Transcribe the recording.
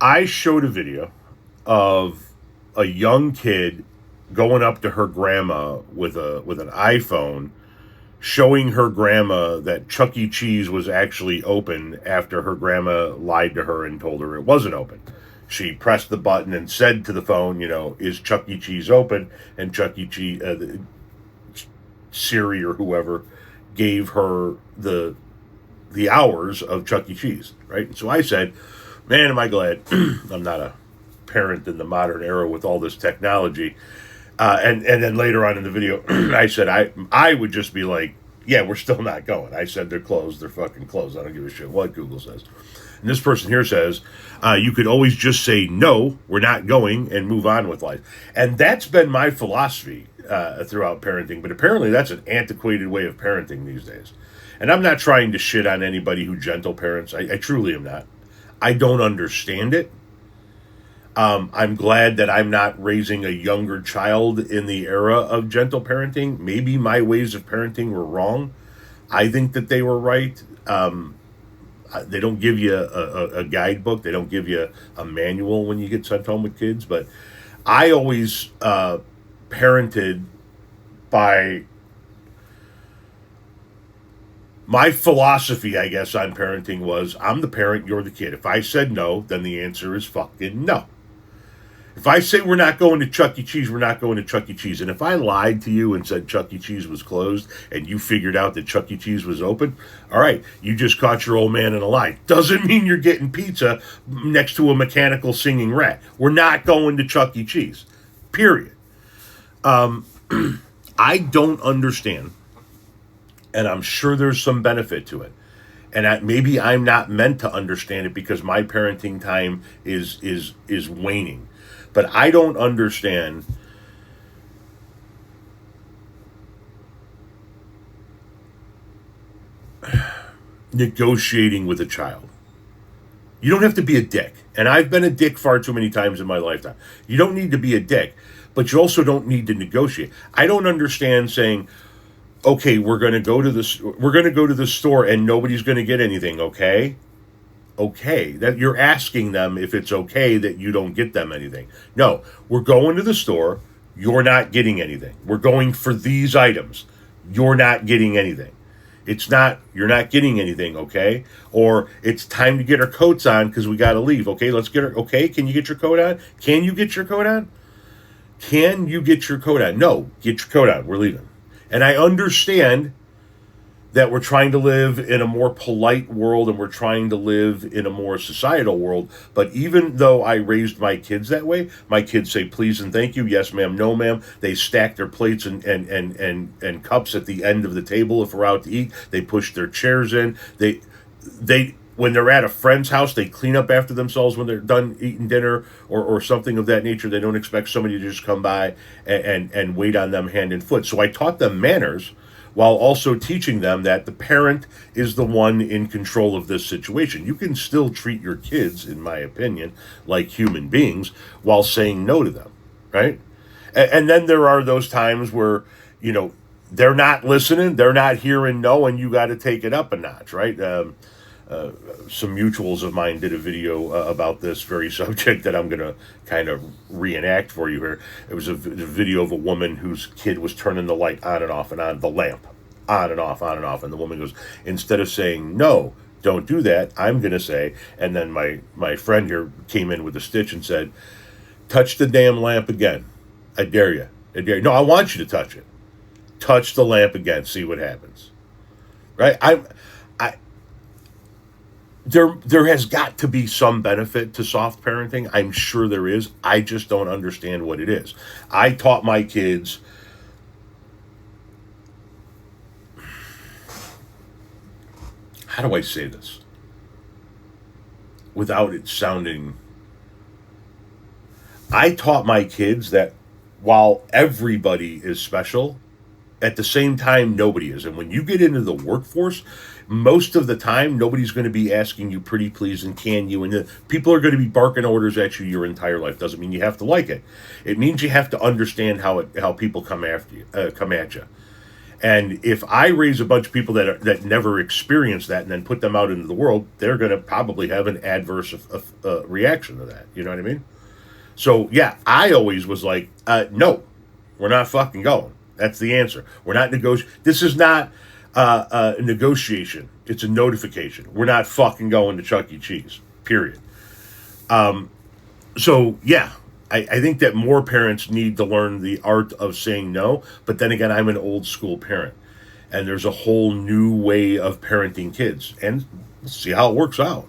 I showed a video of a young kid going up to her grandma with an iPhone, showing her grandma that Chuck E. Cheese was actually open after her grandma lied to her and told her it wasn't open. She pressed the button and said to the phone, is Chuck E. Cheese open? And Chuck E. Cheese, Siri or whoever, gave her the hours of Chuck E. Cheese, right? And so I said, man, am I glad I'm not a parent in the modern era with all this technology. And then later on in the video, I said I would just be like, yeah, we're still not going. I said they're closed. They're fucking closed. I don't give a shit what Google says. And this person here says, you could always just say, no, we're not going, and move on with life. And that's been my philosophy throughout parenting. But apparently that's an antiquated way of parenting these days. And I'm not trying to shit on anybody who gentle parents. I truly am not. I don't understand it. I'm glad that I'm not raising a younger child in the era of gentle parenting. Maybe my ways of parenting were wrong. I think that they were right. They don't give you a guidebook. They don't give you a manual when you get sent home with kids. But I always parented by my philosophy, I guess, on parenting was, I'm the parent, you're the kid. If I said no, then the answer is fucking no. If I say we're not going to Chuck E. Cheese, we're not going to Chuck E. Cheese. And if I lied to you and said Chuck E. Cheese was closed and you figured out that Chuck E. Cheese was open, all right, you just caught your old man in a lie. Doesn't mean you're getting pizza next to a mechanical singing rat. We're not going to Chuck E. Cheese, period. I don't understand, and I'm sure there's some benefit to it. And maybe I'm not meant to understand it because my parenting time is waning. But I don't understand negotiating with a child. You don't have to be a dick. And I've been a dick far too many times in my lifetime. You don't need to be a dick, but you also don't need to negotiate. I don't understand saying, okay, we're going to go to the store and nobody's going to get anything, okay? Okay, that you're asking them if it's okay that you don't get them anything. No, we're going to the store, you're not getting anything. We're going for these items. You're not getting anything. It's not, you're not getting anything, okay? Or it's time to get our coats on because we got to leave. Okay, let's get our, okay, can you get your coat on? Can you get your coat on? Can you get your coat on? No, get your coat on. We're leaving. And I understand that we're trying to live in a more polite world and we're trying to live in a more societal world. But even though I raised my kids that way, my kids say please and thank you, yes ma'am, no ma'am. They stack their plates and cups at the end of the table if we're out to eat. They push their chairs in. They when they're at a friend's house, they clean up after themselves when they're done eating dinner or something of that nature. They don't expect somebody to just come by and wait on them hand and foot. So I taught them manners, while also teaching them that the parent is the one in control of this situation. You can still treat your kids, in my opinion, like human beings while saying no to them, right? And then there are those times where, they're not listening, they're not hearing no, and you got to take it up a notch, right? Some mutuals of mine did a video about this very subject that I'm going to kind of reenact for you here. It was a video of a woman whose kid was turning the light on and off and on, the lamp, on and off, on and off. And the woman goes, instead of saying, no, don't do that, I'm going to say, and then my friend here came in with a stitch and said, touch the damn lamp again. I dare you. I dare you. No, I want you to touch it. Touch the lamp again. See what happens. Right? There has got to be some benefit to soft parenting. I'm sure there is. I just don't understand what it is. I taught my kids how do I say this without it sounding... I taught my kids that while everybody is special, at the same time, nobody is. And when you get into the workforce, most of the time, nobody's going to be asking you pretty please and can you. And people are going to be barking orders at you your entire life. Doesn't mean you have to like it. It means you have to understand how people come at you. And if I raise a bunch of people that never experience that and then put them out into the world, they're going to probably have an adverse reaction to that. You know what I mean? So yeah, I always was like, no, we're not fucking going. That's the answer. We're not negotiating. This is not a negotiation. It's a notification. We're not fucking going to Chuck E. Cheese. Period. So yeah, I think that more parents need to learn the art of saying no. But then again, I'm an old school parent, and there's a whole new way of parenting kids, and let's see how it works out.